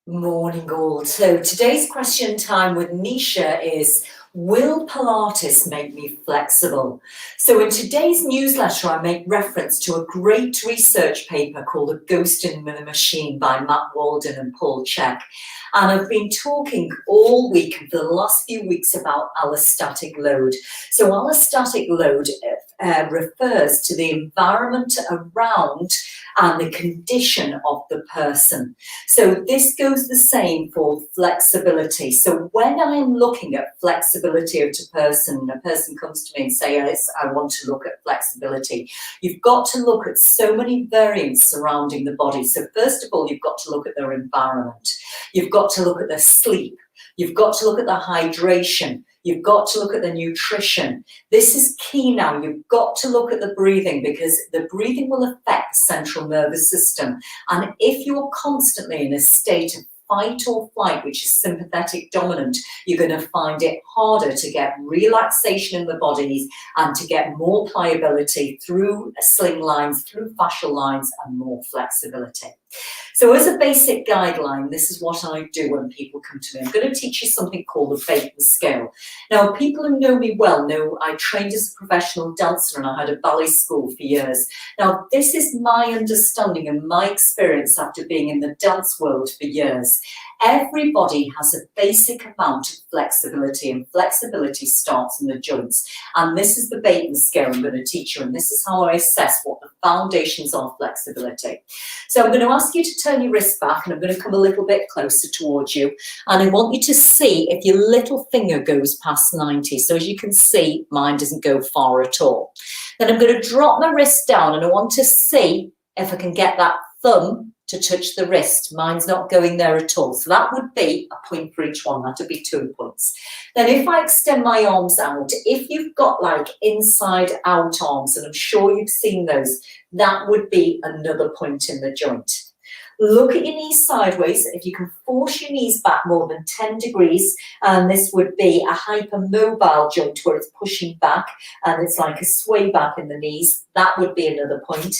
Morning all. So today's question time with Nisha is, will Pilates make me flexible? So in today's newsletter, I make reference to a great research paper called A Ghost in the Machine by Matt Walden and Paul Chek. And I've been talking all week, for the last few weeks, about allostatic load. So allostatic load refers to the environment around and the condition of the person. So this goes the same for flexibility. So when I'm looking at flexibility of a person comes to me and says, I want to look at flexibility, you've got to look at so many variants surrounding the body. So first of all, you've got to look at their environment. You've got to look at their sleep. You've got to look at their hydration. You've got to look at the nutrition. This is key now. You've got to look at the breathing, because the breathing will affect the central nervous system. And if you're constantly in a state of fight or flight, which is sympathetic dominant, you're going to find it harder to get relaxation in the bodies and to get more pliability through sling lines, through fascial lines, and more flexibility. So as a basic guideline, this is what I do when people come to me. I'm going to teach you something called the Bateman scale. Now, people who know me well know I trained as a professional dancer and I had a ballet school for years. Now, this is my understanding and my experience after being in the dance world for years. Everybody has a basic amount of flexibility, and flexibility starts in the joints. And this is the Bateman scale I'm going to teach you, and this is how I assess what the foundations are of flexibility. So I'm going to ask you to turn your wrist back, and I'm going to come a little bit closer towards you. And I want you to see if your little finger goes past 90. So as you can see, mine doesn't go far at all. Then I'm going to drop my wrist down, and I want to see if I can get that thumb to touch the wrist. Mine's not going there at all. So that would be a point for each one. That would be 2 points. Then if I extend my arms out, if you've got like inside out arms, and I'm sure you've seen those, that would be another point in the joint. Look at your knees sideways. If you can force your knees back more than 10 degrees, and this would be a hypermobile joint where it's pushing back and it's like a sway back in the knees, that would be another point.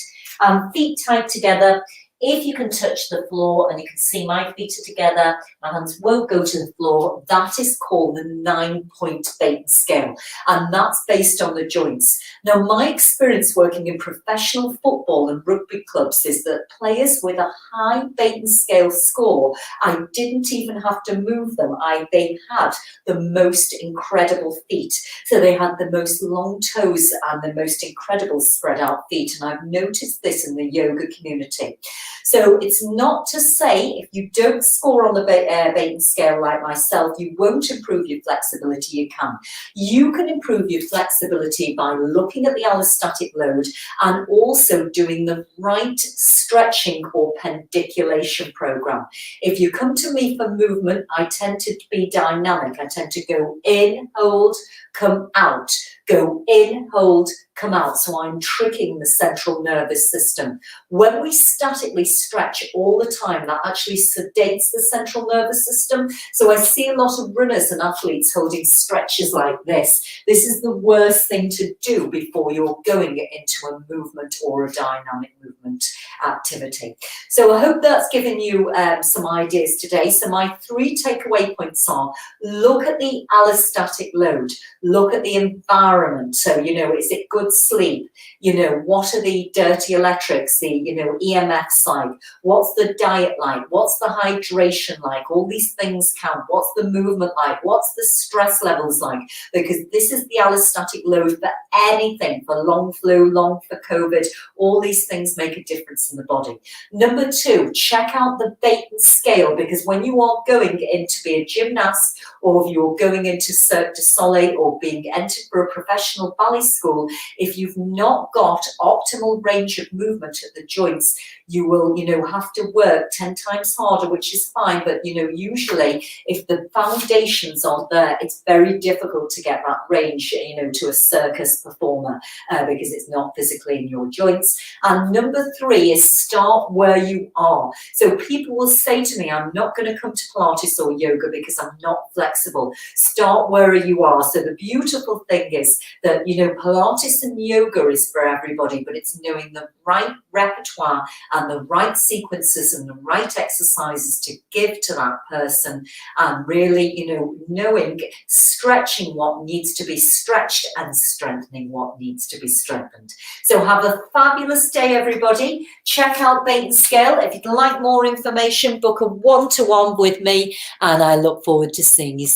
Feet tight together. If you can touch the floor, and you can see my feet are together, my hands won't go to the floor, that is called the 9-point Bateman scale. And that's based on the joints. Now, my experience working in professional football and rugby clubs is that players with a high Bateman scale score, I didn't even have to move them. They had the most incredible feet. So they had the most long toes and the most incredible spread out feet. And I've noticed this in the yoga community. So it's not to say if you don't score on the Bateman scale like myself, you won't improve your flexibility. You can. You can improve your flexibility by looking at the allostatic load and also doing the right stretching or pendiculation program. If you come to me for movement, I tend to be dynamic. I tend to go in, hold, come out, go in, hold, come out. So I'm tricking the central nervous system. When we statically stretch all the time, that actually sedates the central nervous system. So I see a lot of runners and athletes holding stretches like this. This is the worst thing to do before you're going into a movement or a dynamic movement activity. So I hope that's given you some ideas today. So my 3 takeaway points are: look at the allostatic load, look at the environment. So, is it good sleep? What are the dirty electrics, the, EMFs like? What's the diet like? What's the hydration like? All these things count. What's the movement like? What's the stress levels like? Because this is the allostatic load for anything, for long flu, long for COVID. All these things make a difference in the body. Number 2, check out the Bateman scale, because when you are going in to be a gymnast, or if you're going into Cirque du Soleil or being entered for a professional ballet school, if you've not got optimal range of movement at the joints, you will, have to work 10 times harder, which is fine. But, usually if the foundations aren't there, it's very difficult to get that range, to a circus performer because it's not physically in your joints. And number 3 is start where you are. So people will say to me, I'm not going to come to Pilates or yoga because I'm not flexible. Start where you are. So the beautiful thing is that, Pilates Pilates and yoga is for everybody, but it's knowing the right repertoire and the right sequences and the right exercises to give to that person, and really, knowing, stretching what needs to be stretched and strengthening what needs to be strengthened. So have a fabulous day, everybody. Check out Bait and Scale. If you'd like more information, book a one-to-one with me, and I look forward to seeing you soon.